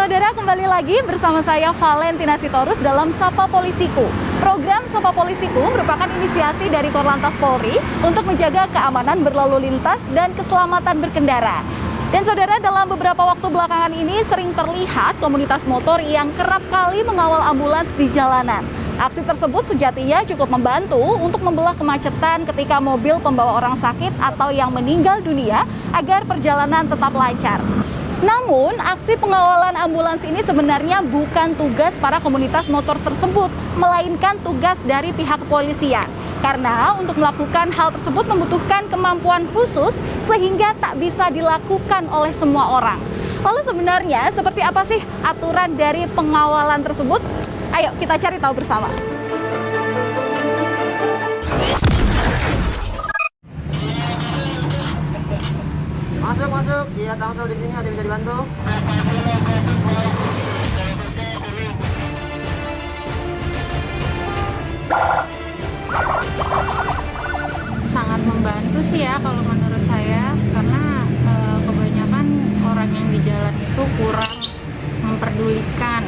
saudara, kembali lagi bersama saya Valentina Sitorus dalam Sapa Polisiku. Program Sapa Polisiku merupakan inisiasi dari Korlantas Polri untuk menjaga keamanan berlalu lintas dan keselamatan berkendara. Dan saudara, dalam beberapa waktu belakangan ini sering terlihat komunitas motor yang kerap kali mengawal ambulans di jalanan. Aksi tersebut sejatinya cukup membantu untuk membelah kemacetan ketika mobil pembawa orang sakit atau yang meninggal dunia agar perjalanan tetap lancar. Namun, aksi pengawalan ambulans ini sebenarnya bukan tugas para komunitas motor tersebut, melainkan tugas dari pihak kepolisian. Karena untuk melakukan hal tersebut membutuhkan kemampuan khusus sehingga tak bisa dilakukan oleh semua orang. Lalu sebenarnya seperti apa sih aturan dari pengawalan tersebut? Ayo kita cari tahu bersama. Masuk, iya tangsel di sini, ada yang bisa dibantu? Sangat membantu sih ya kalau menurut saya, karena kebanyakan orang yang di jalan itu kurang memperdulikan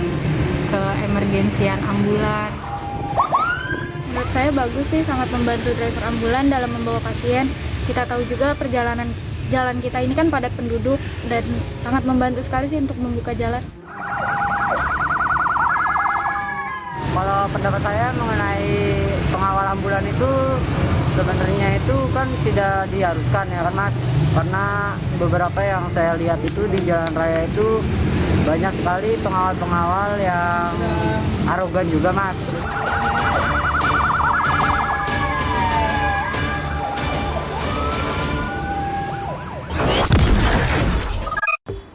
keemergensian ambulan. Menurut saya bagus sih, sangat membantu driver ambulan dalam membawa pasien. Kita tahu juga perjalanan jalan kita ini kan padat penduduk dan sangat membantu sekali sih untuk membuka jalan. Kalau pendapat saya mengenai pengawal ambulan itu sebenarnya itu kan tidak diharuskan ya kan Mas, karena beberapa yang saya lihat itu di jalan raya itu banyak sekali pengawal-pengawal yang arogan juga Mas.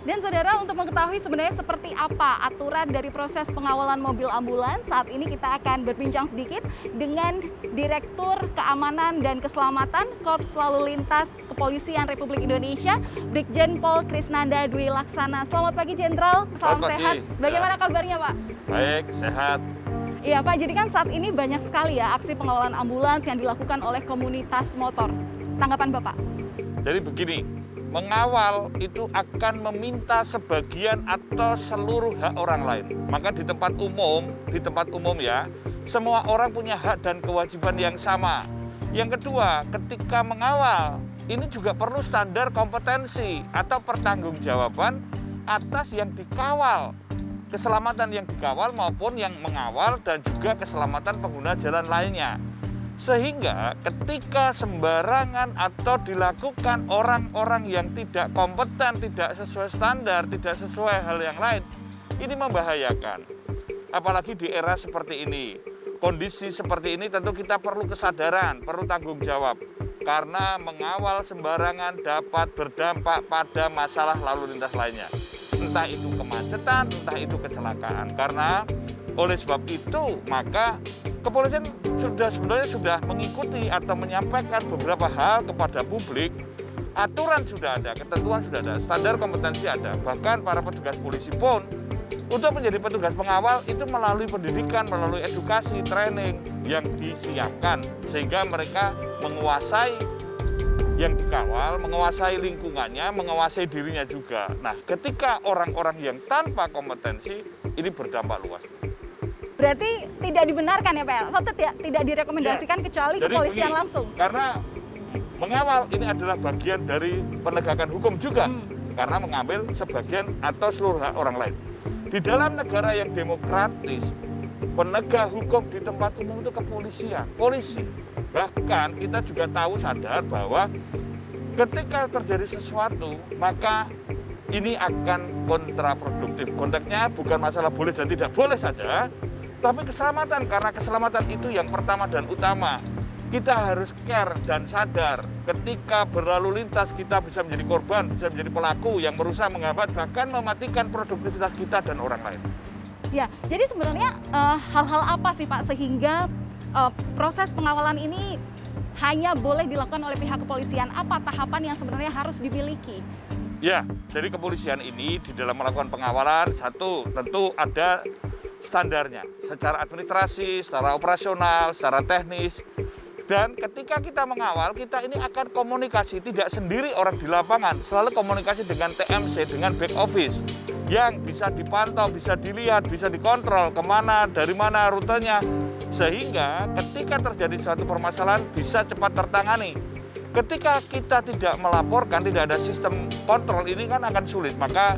Dan saudara, untuk mengetahui sebenarnya seperti apa aturan dari proses pengawalan mobil ambulans, saat ini kita akan berbincang sedikit dengan Direktur Keamanan dan Keselamatan Korps Lalu Lintas Kepolisian Republik Indonesia, Brigjen Pol Krisnanda Dwi Laksana. Selamat pagi Jenderal, salam sehat. Bagaimana kabarnya Pak? Baik, sehat. Iya Pak, jadi kan saat ini banyak sekali ya aksi pengawalan ambulans yang dilakukan oleh komunitas motor. Tanggapan Bapak? Jadi begini, mengawal itu akan meminta sebagian atau seluruh hak orang lain. Maka di tempat umum ya, semua orang punya hak dan kewajiban yang sama. Yang kedua, ketika mengawal, ini juga perlu standar kompetensi atau pertanggungjawaban atas yang dikawal. Keselamatan yang dikawal maupun yang mengawal dan juga keselamatan pengguna jalan lainnya. Sehingga ketika sembarangan atau dilakukan orang-orang yang tidak kompeten, tidak sesuai standar, tidak sesuai hal yang lain, ini membahayakan. Apalagi di era seperti ini. Kondisi seperti ini tentu kita perlu kesadaran, perlu tanggung jawab. Karena mengawal sembarangan dapat berdampak pada masalah lalu lintas lainnya. Entah itu kemacetan, entah itu kecelakaan. Karena oleh sebab itu, maka kepolisian sebenarnya sudah mengikuti atau menyampaikan beberapa hal kepada publik. Aturan sudah ada, ketentuan sudah ada, standar kompetensi ada. Bahkan para petugas polisi pun untuk menjadi petugas pengawal itu melalui pendidikan, melalui edukasi, training yang disiapkan. Sehingga mereka menguasai yang dikawal, menguasai lingkungannya, menguasai dirinya juga. Nah, ketika orang-orang yang tanpa kompetensi, ini berdampak luas. Berarti tidak dibenarkan ya Pak? Atau tidak direkomendasikan ya, kecuali kepolisian begini, langsung? Karena mengawal ini adalah bagian dari penegakan hukum juga. Karena mengambil sebagian atau seluruh hak orang lain. Di dalam negara yang demokratis, penegak hukum di tempat umum itu kepolisian, polisi. Bahkan kita juga tahu sadar bahwa ketika terjadi sesuatu, maka ini akan kontraproduktif. Konteksnya bukan masalah boleh dan tidak boleh saja, tapi keselamatan, karena keselamatan itu yang pertama dan utama. Kita harus care dan sadar ketika berlalu lintas kita bisa menjadi korban, bisa menjadi pelaku yang merusak, menghambat, bahkan mematikan produktivitas kita dan orang lain. Ya, jadi sebenarnya hal-hal apa sih Pak sehingga proses pengawalan ini hanya boleh dilakukan oleh pihak kepolisian? Apa tahapan yang sebenarnya harus dimiliki? Ya, dari kepolisian ini di dalam melakukan pengawalan, satu, tentu ada standarnya secara administrasi, secara operasional, secara teknis. Dan ketika kita mengawal, kita ini akan komunikasi, tidak sendiri orang di lapangan, selalu komunikasi dengan TMC, dengan back office. yang bisa dipantau, bisa dilihat, bisa dikontrol kemana, dari mana rutenya, sehingga ketika terjadi suatu permasalahan bisa cepat tertangani. Ketika kita tidak melaporkan, tidak ada sistem kontrol, ini kan akan sulit. Maka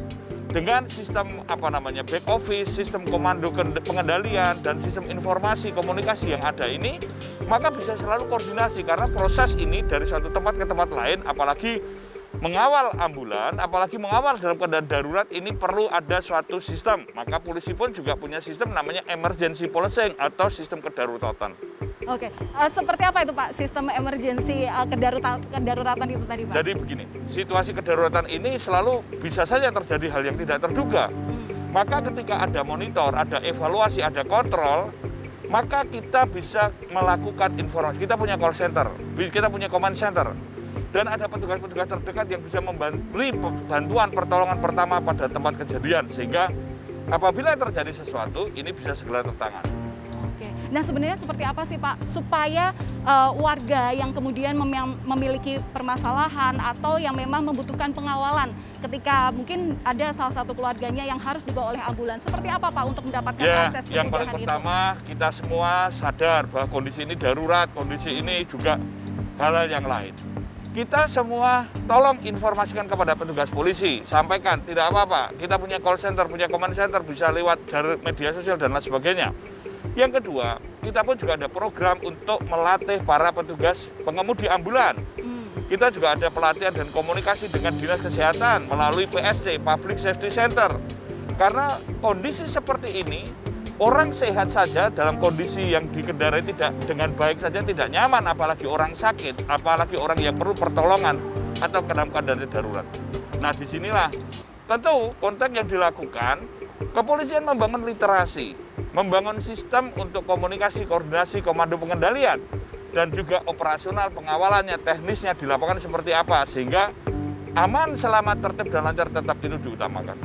dengan sistem back office, sistem komando pengendalian, dan sistem informasi komunikasi yang ada ini, maka bisa selalu koordinasi, karena proses ini dari satu tempat ke tempat lain, apalagi mengawal ambulan, apalagi mengawal dalam keadaan darurat, ini perlu ada suatu sistem. Maka polisi pun juga punya sistem namanya emergency policing atau sistem kedaruratan. Oke, seperti apa itu Pak sistem emergency kedaruratan itu tadi Pak? Jadi begini, situasi kedaruratan ini selalu bisa saja terjadi hal yang tidak terduga. Maka ketika ada monitor, ada evaluasi, ada kontrol, maka kita bisa melakukan informasi. Kita punya call center, kita punya command center, dan ada petugas-petugas terdekat yang bisa memberi bantuan pertolongan pertama pada tempat kejadian, sehingga apabila terjadi sesuatu, ini bisa segera tertangani. Oke. Nah sebenarnya seperti apa sih Pak supaya warga yang kemudian memiliki permasalahan atau yang memang membutuhkan pengawalan ketika mungkin ada salah satu keluarganya yang harus dibawa oleh ambulans, seperti apa Pak untuk mendapatkan akses kemudahan itu? Yang paling pertama kita semua sadar bahwa kondisi ini darurat, kondisi ini juga hal yang lain. Kita semua tolong informasikan kepada petugas polisi, sampaikan, tidak apa-apa, kita punya call center, punya command center, bisa lewat media sosial dan lain sebagainya. Yang kedua, kita pun juga ada program untuk melatih para petugas pengemudi ambulan. Kita juga ada pelatihan dan komunikasi dengan Dinas Kesehatan melalui PSC, Public Safety Center. Karena kondisi seperti ini, orang sehat saja dalam kondisi yang dikendarai tidak dengan baik saja tidak nyaman, apalagi orang sakit, apalagi orang yang perlu pertolongan atau dalam keadaan darurat. Nah, disinilah tentu konteks yang dilakukan, kepolisian membangun literasi, membangun sistem untuk komunikasi, koordinasi, komando pengendalian, dan juga operasional pengawalannya, teknisnya di lapangan seperti apa, sehingga aman, selamat, tertib, dan lancar tetap itu diutamakan.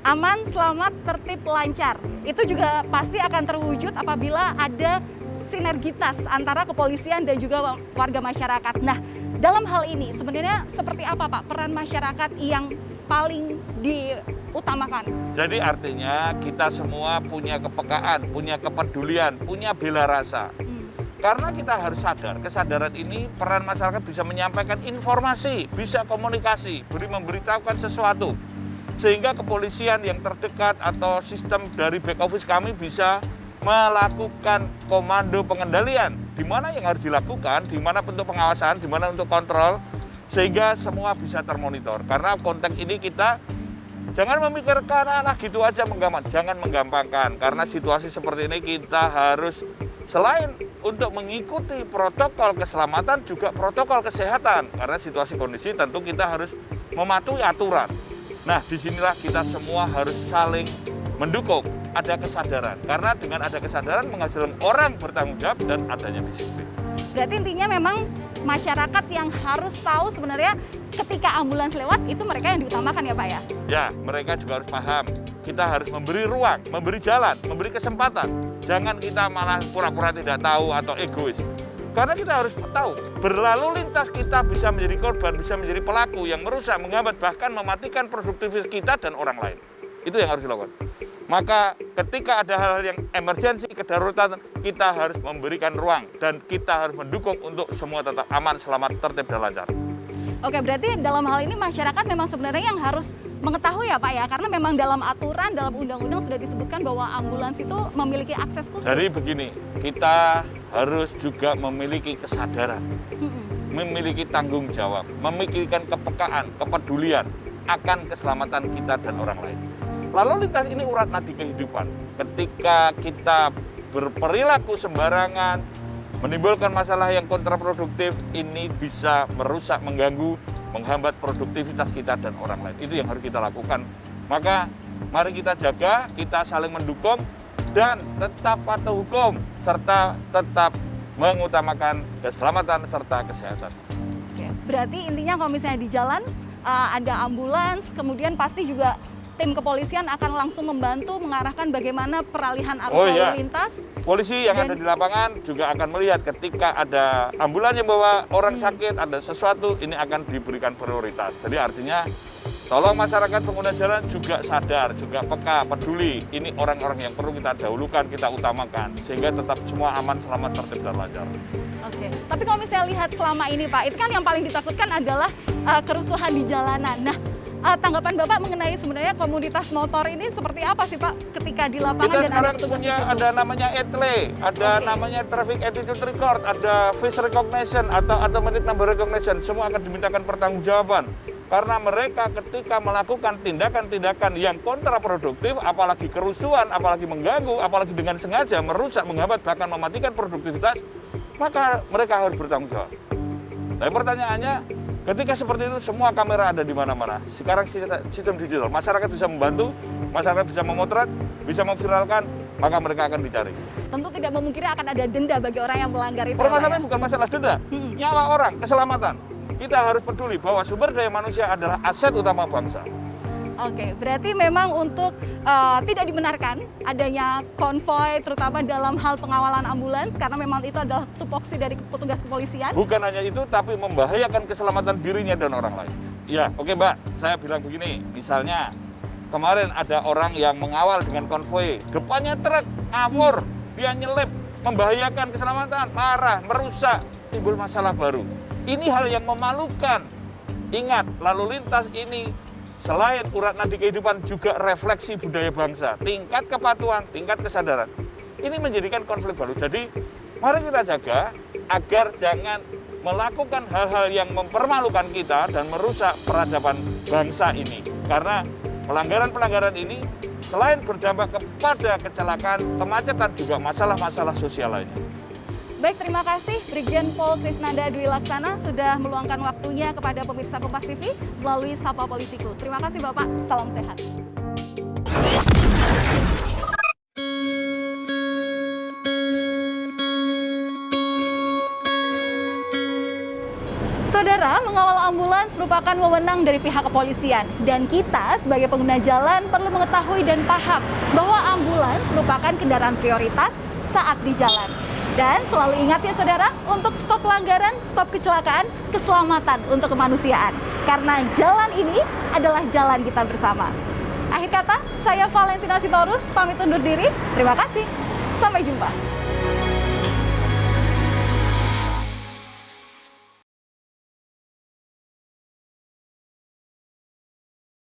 Aman, selamat, tertib, lancar. Itu juga pasti akan terwujud apabila ada sinergitas antara kepolisian dan juga warga masyarakat. Nah, dalam hal ini sebenarnya seperti apa Pak peran masyarakat yang paling diutamakan? Jadi artinya kita semua punya kepekaan, punya kepedulian, punya bela rasa. Karena kita harus sadar, kesadaran ini peran masyarakat bisa menyampaikan informasi, bisa komunikasi, memberitahukan sesuatu. Sehingga kepolisian yang terdekat atau sistem dari back office kami bisa melakukan komando pengendalian. Di mana yang harus dilakukan, di mana bentuk pengawasan, di mana untuk kontrol, sehingga semua bisa termonitor. Karena konteks ini kita jangan memikirkan gitu aja jangan menggampangkan. Karena situasi seperti ini kita harus selain untuk mengikuti protokol keselamatan juga protokol kesehatan. Karena situasi kondisi tentu kita harus mematuhi aturan. Nah, disinilah kita semua harus saling mendukung, ada kesadaran. Karena dengan ada kesadaran menghasilkan orang bertanggung jawab dan adanya disiplin. Berarti intinya memang masyarakat yang harus tahu sebenarnya ketika ambulans lewat itu mereka yang diutamakan ya Pak ya? Ya, mereka juga harus paham. Kita harus memberi ruang, memberi jalan, memberi kesempatan. Jangan kita malah pura-pura tidak tahu atau egois. Karena kita harus tahu, berlalu lintas kita bisa menjadi korban, bisa menjadi pelaku yang merusak, menghambat, bahkan mematikan produktivitas kita dan orang lain. Itu yang harus dilakukan. Maka ketika ada hal-hal yang emergensi, kedaruratan, kita harus memberikan ruang dan kita harus mendukung untuk semua tetap aman, selamat, tertib, dan lancar. Oke, berarti dalam hal ini masyarakat memang sebenarnya yang harus mengetahui ya Pak ya, karena memang dalam aturan, dalam undang-undang sudah disebutkan bahwa ambulans itu memiliki akses khusus. Jadi begini, kita harus juga memiliki kesadaran, memiliki tanggung jawab, memikirkan kepekaan, kepedulian akan keselamatan kita dan orang lain. Lalu lintas ini urat nadi kehidupan. Ketika kita berperilaku sembarangan, menimbulkan masalah yang kontraproduktif, ini bisa merusak, mengganggu, menghambat produktivitas kita dan orang lain. Itu yang harus kita lakukan. Maka mari kita jaga, kita saling mendukung, dan tetap patuh hukum, serta tetap mengutamakan keselamatan serta kesehatan. Oke, berarti intinya kalau misalnya di jalan ada ambulans, kemudian pasti juga tim kepolisian akan langsung membantu mengarahkan bagaimana peralihan arus lalu lintas. Polisi yang ada di lapangan juga akan melihat ketika ada ambulans yang bawa orang sakit, ada sesuatu, ini akan diberikan prioritas. Jadi artinya Tolong masyarakat pengguna jalan juga sadar, juga peka, peduli. Ini orang-orang yang perlu kita dahulukan, kita utamakan. Sehingga tetap semua aman, selamat, tertib, dan lancar. Oke, tapi kalau misalnya lihat selama ini Pak, itu kan yang paling ditakutkan adalah kerusuhan di jalanan. Nah, tanggapan Bapak mengenai sebenarnya komunitas motor ini seperti apa sih Pak ketika di lapangan Kita dan ada sekarang petugas di punya situ? ada namanya ETLE, ada namanya Traffic Attitude Record, ada Face Recognition atau Automatic Number Recognition. Semua akan dimintakan pertanggungjawaban. Karena mereka ketika melakukan tindakan-tindakan yang kontraproduktif, apalagi kerusuhan, apalagi mengganggu, apalagi dengan sengaja merusak, menghambat, bahkan mematikan produktivitas, maka mereka harus bertanggung jawab. Tapi pertanyaannya, ketika seperti itu semua kamera ada di mana-mana. Sekarang sistem digital, masyarakat bisa membantu, masyarakat bisa memotret, bisa memviralkan, maka mereka akan dicari. Tentu tidak memungkiri akan ada denda bagi orang yang melanggar itu. Permasalahannya bukan masalah denda, nyawa orang, keselamatan. Kita harus peduli bahwa sumber daya manusia adalah aset utama bangsa. Oke, berarti memang untuk tidak dibenarkan adanya konvoy, terutama dalam hal pengawalan ambulans, karena memang itu adalah tupoksi dari petugas kepolisian. Bukan hanya itu, tapi membahayakan keselamatan dirinya dan orang lain. Ya, oke Mbak, saya bilang begini, misalnya kemarin ada orang yang mengawal dengan konvoy, depannya truk, ngawur, dia nyelip, membahayakan keselamatan, marah, merusak, timbul masalah baru. Ini hal yang memalukan. Ingat, lalu lintas ini selain urat nadi kehidupan juga refleksi budaya bangsa, tingkat kepatuhan, tingkat kesadaran. Ini menjadikan konflik baru. Jadi, mari kita jaga agar jangan melakukan hal-hal yang mempermalukan kita dan merusak peradaban bangsa ini. Karena pelanggaran-pelanggaran ini selain berdampak kepada kecelakaan, kemacetan, juga masalah-masalah sosial lainnya. Baik, terima kasih Brigjen Pol Krisnanda Dwi Laksana sudah meluangkan waktunya kepada pemirsa Kompas TV melalui Sapa Polisiku. Terima kasih Bapak, salam sehat. Saudara, mengawal ambulans merupakan wewenang dari pihak kepolisian dan kita sebagai pengguna jalan perlu mengetahui dan paham bahwa ambulans merupakan kendaraan prioritas saat di jalan. Dan selalu ingat ya saudara, untuk stop pelanggaran, stop kecelakaan, keselamatan untuk kemanusiaan. Karena jalan ini adalah jalan kita bersama. Akhir kata, saya Valentina Sitorus, pamit undur diri. Terima kasih. Sampai jumpa.